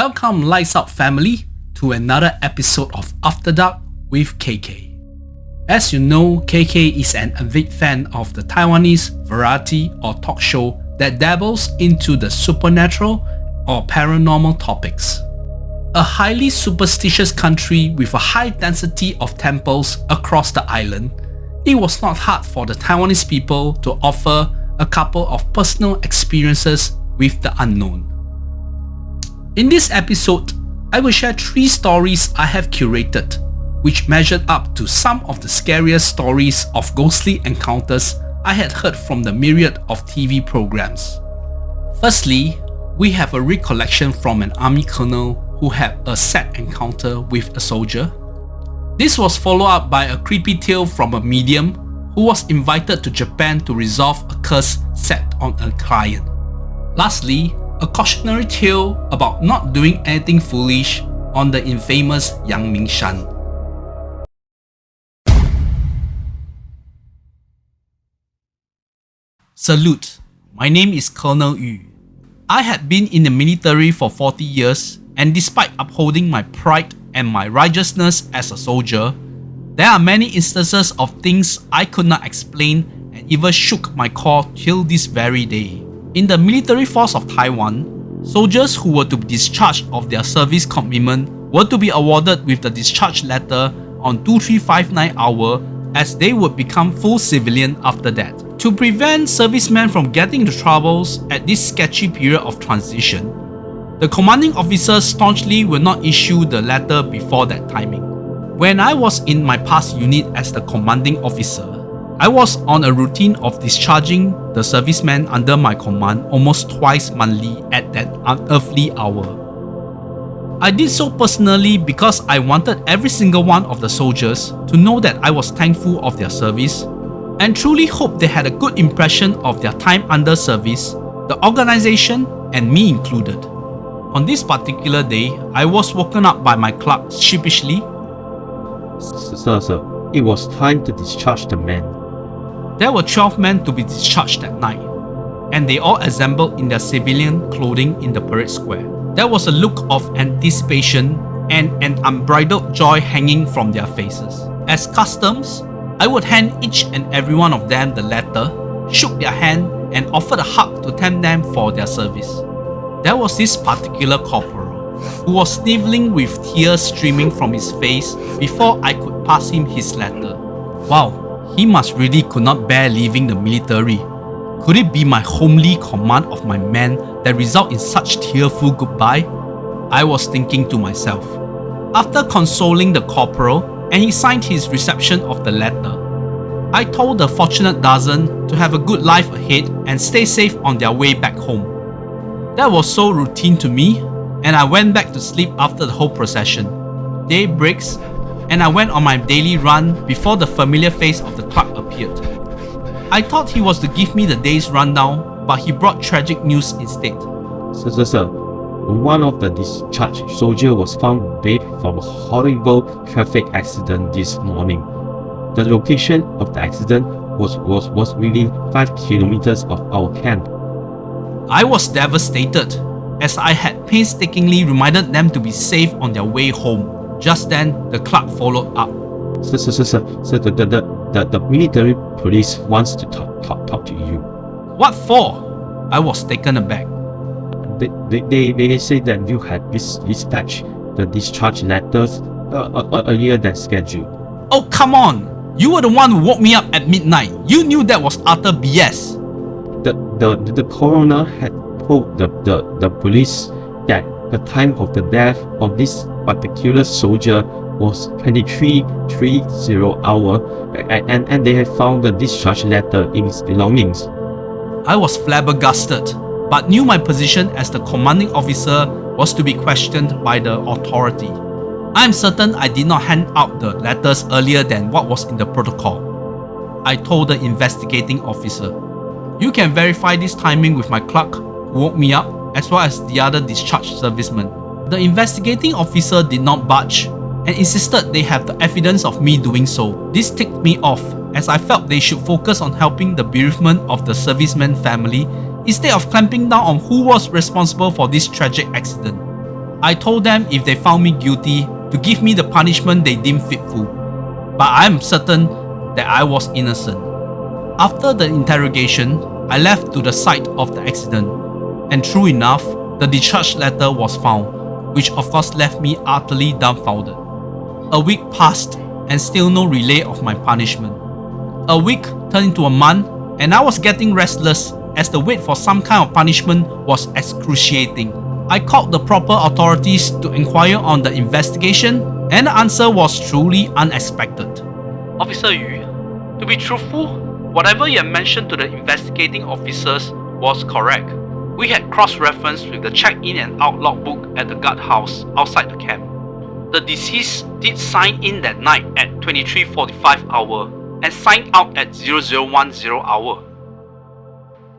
Welcome Lights Out family to another episode of After Dark with KK. As you know, KK is an avid fan of the Taiwanese variety or talk show that dabbles into the supernatural or paranormal topics. A highly superstitious country with a high density of temples across the island, it was not hard for the Taiwanese people to offer a couple of personal experiences with the unknown. In this episode, I will share 3 stories I have curated, which measured up to some of the scariest stories of ghostly encounters I had heard from the myriad of TV programs. Firstly, we have a recollection from an army colonel who had a sad encounter with a soldier. This was followed up by a creepy tale from a medium who was invited to Japan to resolve a curse set on a client. Lastly, a cautionary tale about not doing anything foolish on the infamous Yangmingshan. Salute, my name is Colonel Yu. I had been in the military for 40 years, and despite upholding my pride and my righteousness as a soldier, there are many instances of things I could not explain and even shook my core till this very day. In the military force of Taiwan, soldiers who were to be discharged of their service commitment were to be awarded with the discharge letter on 2359 hour, as they would become full civilian after that. To prevent servicemen from getting into troubles at this sketchy period of transition, the commanding officer staunchly will not issue the letter before that timing. When I was in my past unit as the commanding officer, I was on a routine of discharging the servicemen under my command almost twice monthly at that unearthly hour. I did so personally because I wanted every single one of the soldiers to know that I was thankful of their service and truly hope they had a good impression of their time under service, the organization, and me included. On this particular day, I was woken up by my clerk sheepishly. Sir, it was time to discharge the men. There were 12 men to be discharged that night, and they all assembled in their civilian clothing in the parade square. There was a look of anticipation and an unbridled joy hanging from their faces. As customs, I would hand each and every one of them the letter, shook their hand, and offered a hug to thank them for their service. There was this particular corporal who was sniveling with tears streaming from his face before I could pass him his letter. Wow, he must really could not bear leaving the military. Could it be my homely command of my men that result in such tearful goodbye? I was thinking to myself. After consoling the corporal and he signed his reception of the letter, I told the fortunate dozen to have a good life ahead and stay safe on their way back home. That was so routine to me, and I went back to sleep after the whole procession. Day breaks, and I went on my daily run before the familiar face of the clerk appeared. I thought he was to give me the day's rundown, but he brought tragic news instead. Sir, one of the discharged soldiers was found dead from a horrible traffic accident this morning. The location of the accident was within 5 kilometers of our camp. I was devastated, as I had painstakingly reminded them to be safe on their way home. Just then, the clerk followed up. Sir, the military police wants to talk to you. What for? I was taken aback. They say that you had dispatched the discharge letters earlier than scheduled. Oh, come on! You were the one who woke me up at midnight. You knew that was utter BS. The coroner had told the police that the time of the death of this particular soldier was 23:30 hour, and they had found the discharge letter in his belongings. I was flabbergasted, but knew my position as the commanding officer was to be questioned by the authority. I am certain I did not hand out the letters earlier than what was in the protocol. I told the investigating officer. You can verify this timing with my clerk who woke me up, as well as the other discharged servicemen. The investigating officer did not budge and insisted they have the evidence of me doing so. This ticked me off, as I felt they should focus on helping the bereavement of the serviceman family instead of clamping down on who was responsible for this tragic accident. I told them if they found me guilty to give me the punishment they deemed fitful, but I am certain that I was innocent. After the interrogation, I left to the site of the accident, and true enough, the discharge letter was found, which of course left me utterly dumbfounded. A week passed and still no relay of my punishment. A week turned into a month, and I was getting restless as the wait for some kind of punishment was excruciating. I called the proper authorities to inquire on the investigation, and the answer was truly unexpected. Officer Yu, to be truthful, whatever you have mentioned to the investigating officers was correct. We had cross-referenced with the check-in and out logbook at the guardhouse outside the camp. The deceased did sign in that night at 23:45 hour and signed out at 0010 hour.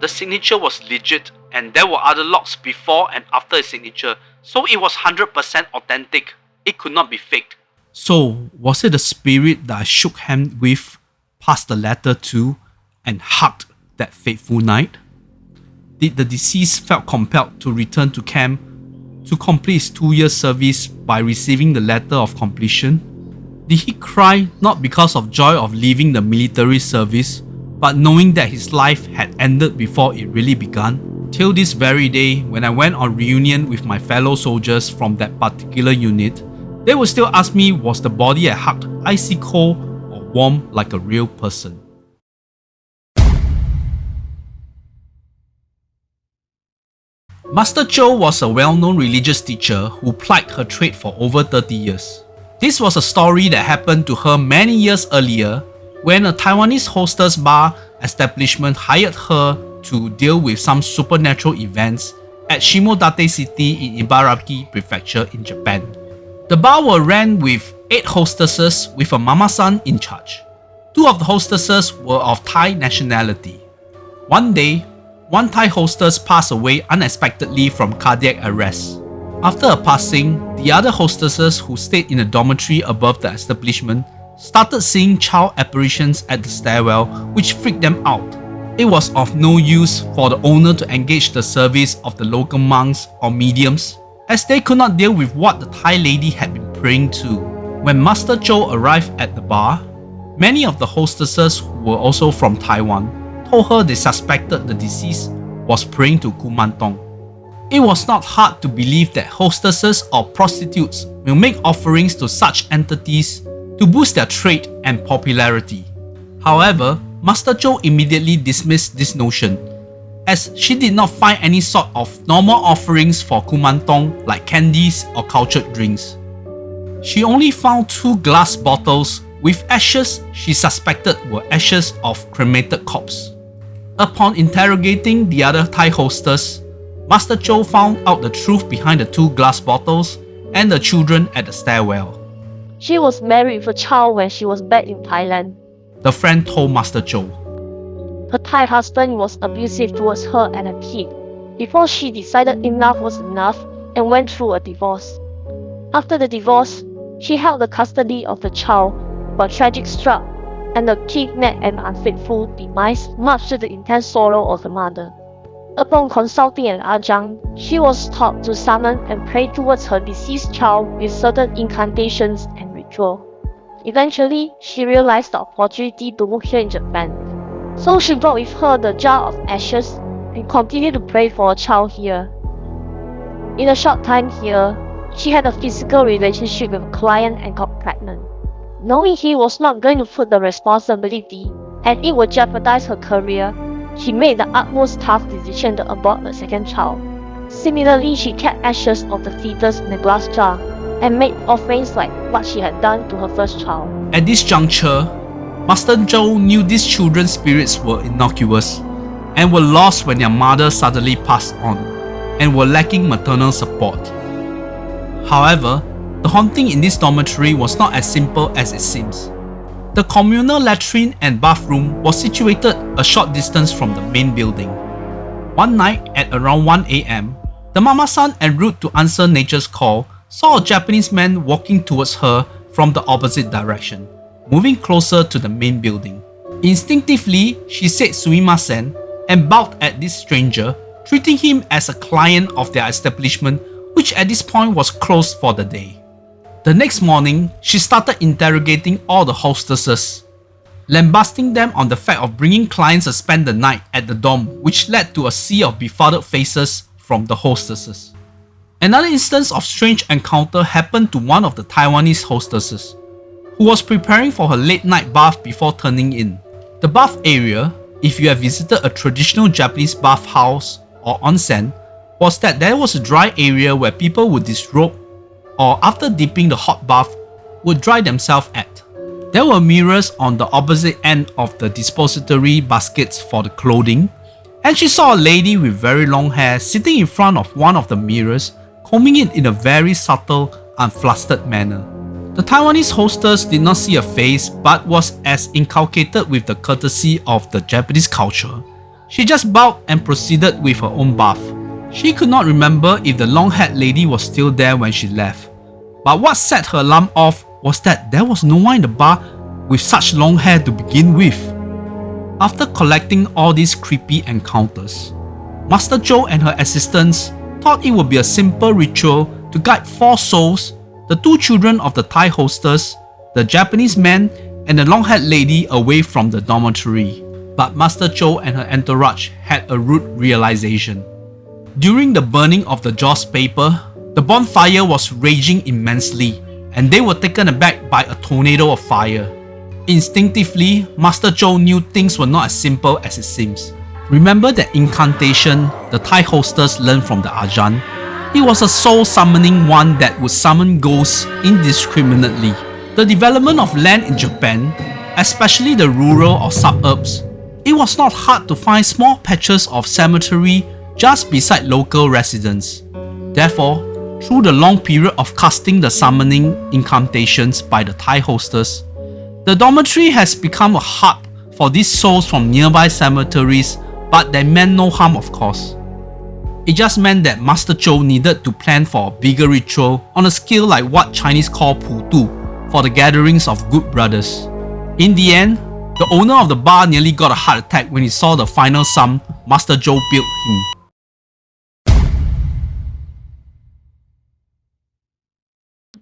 The signature was legit, and there were other logs before and after his signature, so it was 100% authentic. It could not be faked. So, was it the spirit that I shook hands with, passed the letter to, and hugged that fateful night? Did the deceased felt compelled to return to camp to complete his 2-year service by receiving the letter of completion? Did he cry not because of joy of leaving the military service, but knowing that his life had ended before it really began? Till this very day, when I went on reunion with my fellow soldiers from that particular unit, they would still ask me, was the body I hugged icy cold or warm like a real person? Master Cho was a well-known religious teacher who plied her trade for over 30 years. This was a story that happened to her many years earlier when a Taiwanese hostess bar establishment hired her to deal with some supernatural events at Shimodate City in Ibaraki Prefecture in Japan. The bar was ran with 8 hostesses with a mama-san in charge. 2 of the hostesses were of Thai nationality. One day, one Thai hostess passed away unexpectedly from cardiac arrest. After her passing, the other hostesses who stayed in a dormitory above the establishment started seeing child apparitions at the stairwell, which freaked them out. It was of no use for the owner to engage the service of the local monks or mediums, as they could not deal with what the Thai lady had been praying to. When Master Cho arrived at the bar, many of the hostesses who were also from Taiwan told her they suspected the deceased was praying to Kumantong. It was not hard to believe that hostesses or prostitutes will make offerings to such entities to boost their trade and popularity. However, Master Cho immediately dismissed this notion, as she did not find any sort of normal offerings for Kumantong like candies or cultured drinks. She only found 2 glass bottles with ashes she suspected were ashes of cremated corpse. Upon interrogating the other Thai hostess, Master Cho found out the truth behind the 2 glass bottles and the children at the stairwell. She was married with a child when she was back in Thailand. The friend told Master Cho. Her Thai husband was abusive towards her and her kid before she decided enough was enough and went through a divorce. After the divorce, she held the custody of the child, but tragic struck and the kid met an unfaithful demise, much to the intense sorrow of the mother. Upon consulting an ajahn, she was taught to summon and pray towards her deceased child with certain incantations and ritual. Eventually, she realized the opportunity to work here in Japan. So she brought with her the jar of ashes and continued to pray for a child here. In a short time here, she had a physical relationship with a client and got pregnant. Knowing he was not going to put the responsibility and it would jeopardize her career, she made the utmost tough decision to abort the second child. Similarly, she kept ashes of the fetus in a glass jar and made offerings like what she had done to her first child. At this juncture, Master Zhou knew these children's spirits were innocuous and were lost when their mother suddenly passed on and were lacking maternal support. However, the haunting in this dormitory was not as simple as it seems. The communal latrine and bathroom was situated a short distance from the main building. One night at around 1 AM, the mama-san en route to answer nature's call saw a Japanese man walking towards her from the opposite direction, moving closer to the main building. Instinctively, she said sumimasen and bowed at this stranger, treating him as a client of their establishment which at this point was closed for the day. The next morning, she started interrogating all the hostesses, lambasting them on the fact of bringing clients to spend the night at the dorm, which led to a sea of befuddled faces from the hostesses. Another instance of strange encounter happened to one of the Taiwanese hostesses, who was preparing for her late night bath before turning in. The bath area, if you have visited a traditional Japanese bathhouse or onsen, was that there was a dry area where people would disrobe or after dipping the hot bath would dry themselves at. There were mirrors on the opposite end of the depository baskets for the clothing, and she saw a lady with very long hair sitting in front of one of the mirrors, combing it in a very subtle and flustered manner. The Taiwanese hostess did not see a face but was as inculcated with the courtesy of the Japanese culture. She just bowed and proceeded with her own bath. She could not remember if the long-haired lady was still there when she left, but what set her alarm off was that there was no one in the bar with such long hair to begin with. After collecting all these creepy encounters, Master Zhou and her assistants thought it would be a simple ritual to guide 4 souls, the 2 children of the Thai hostess, the Japanese man, and the long-haired lady away from the dormitory. But Master Zhou and her entourage had a rude realization. During the burning of the joss paper, the bonfire was raging immensely, and they were taken aback by a tornado of fire. Instinctively, Master Zhou knew things were not as simple as it seems. Remember that incantation the Thai hostess learned from the Ajahn? It was a soul-summoning one that would summon ghosts indiscriminately. The development of land in Japan, especially the rural or suburbs, it was not hard to find small patches of cemetery just beside local residents. Therefore, through the long period of casting the summoning incantations by the Thai hostess, the dormitory has become a hub for these souls from nearby cemeteries, but they meant no harm, of course. It just meant that Master Zhou needed to plan for a bigger ritual on a scale like what Chinese call Putu for the gatherings of good brothers. In the end, the owner of the bar nearly got a heart attack when he saw the final sum Master Zhou billed him.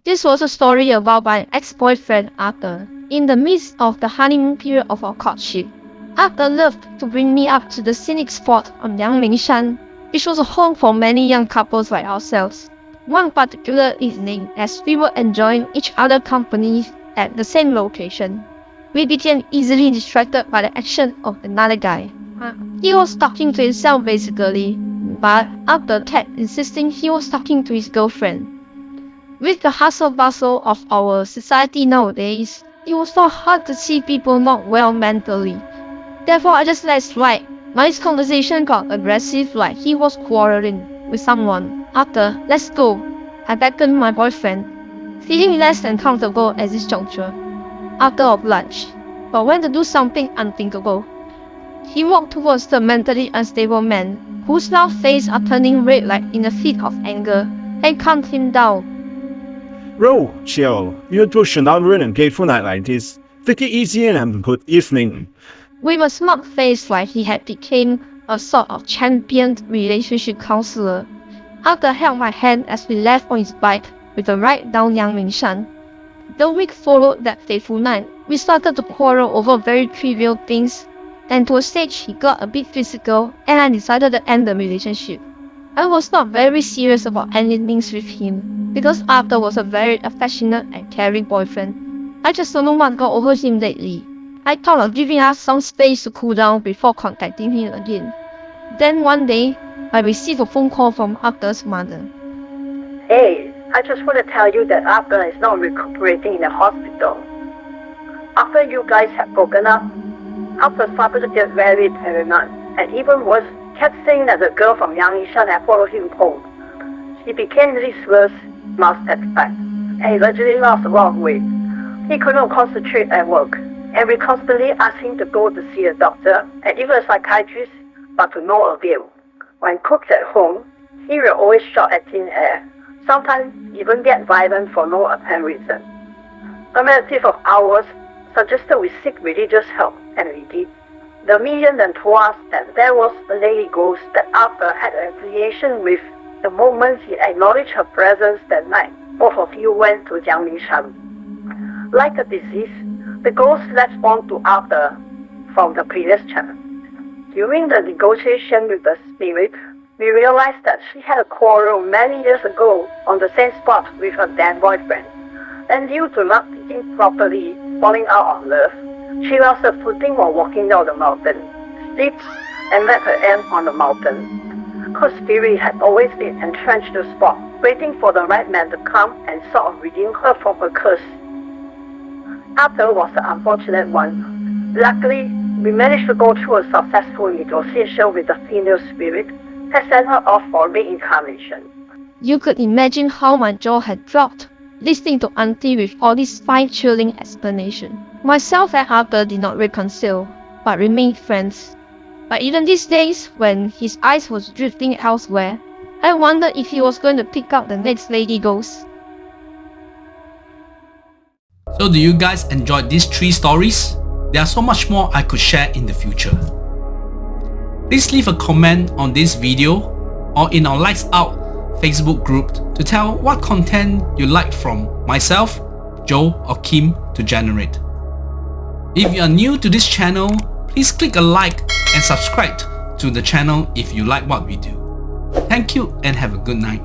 This was a story about my ex-boyfriend Arthur. In the midst of the honeymoon period of our courtship, Arthur loved to bring me up to the scenic spot on Yangmingshan, which was a home for many young couples like ourselves. One particular evening, as we were enjoying each other's company at the same location, we became easily distracted by the action of another guy. He was talking to himself basically, but Arthur kept insisting he was talking to his girlfriend. With the hustle-bustle of our society nowadays, it was so hard to see people not well mentally. Therefore, I just let it slide. My conversation got aggressive like he was quarreling with someone. Arthur, let's go. I beckoned my boyfriend, feeling less than comfortable at this juncture. Arthur obliged, but went to do something unthinkable. He walked towards the mentally unstable man, whose now face are turning red like in a fit of anger, and calmed him down. Bro, chill. You two should not ruin a grateful night like this. Take it easy and have a good evening. With a smug face like he had become a sort of championed relationship counselor, Arthur held my hand as we left on his bike with a ride down Yangmingshan. The week followed that fateful night, we started to quarrel over very trivial things. Then to a stage he got a bit physical and I decided to end the relationship. I was not very serious about anything with him, because Arthur was a very affectionate and caring boyfriend. I just don't know what got over him lately. I thought of giving us some space to cool down before contacting him again. Then one day, I received a phone call from Arthur's mother. Hey, I just want to tell you that Arthur is now recuperating in the hospital. After you guys have broken up, Arthur started to get very paranoid, and even worse, kept saying that the girl from Yangmingshan had followed him home. He became listless, lost appetite, and eventually lost a lot of weight. He could not concentrate at work, and we constantly asked him to go to see a doctor and even a psychiatrist, but to no avail. When cooked at home, he will always shout at thin air, sometimes even get violent for no apparent reason. A relative of ours suggested we seek religious help, and we did. The medium then told us that there was a lady ghost that Arthur had an affiliation with The moment he acknowledged her presence that night, both of you went to Jiangmingshan. Like a disease, the ghost latched on to Arthur from the previous chapter. During the negotiation with the spirit, we realized that she had a quarrel many years ago on the same spot with her then boyfriend. And due to not thinking properly, falling out of love, she lost her footing while walking down the mountain, slipped, and met her end on the mountain. Her spirit had always been entrenched in the spot, waiting for the right man to come and sort of redeem her from her curse. Arthur was the unfortunate one. Luckily, we managed to go through a successful negotiation with the female spirit and sent her off for reincarnation. You could imagine how my jaw had dropped, listening to Auntie with all this spine-chilling explanation. Myself and Arthur did not reconcile, but remained friends. But even these days, when his eyes was drifting elsewhere, I wondered if he was going to pick up the next lady ghost. So do you guys enjoy these 3 stories? There are so much more I could share in the future. Please leave a comment on this video or in our Lights Out Facebook group to tell what content you like from myself, Joe or Kim to generate. If you are new to this channel, please click a like and subscribe to the channel if you like what we do. Thank you and have a good night.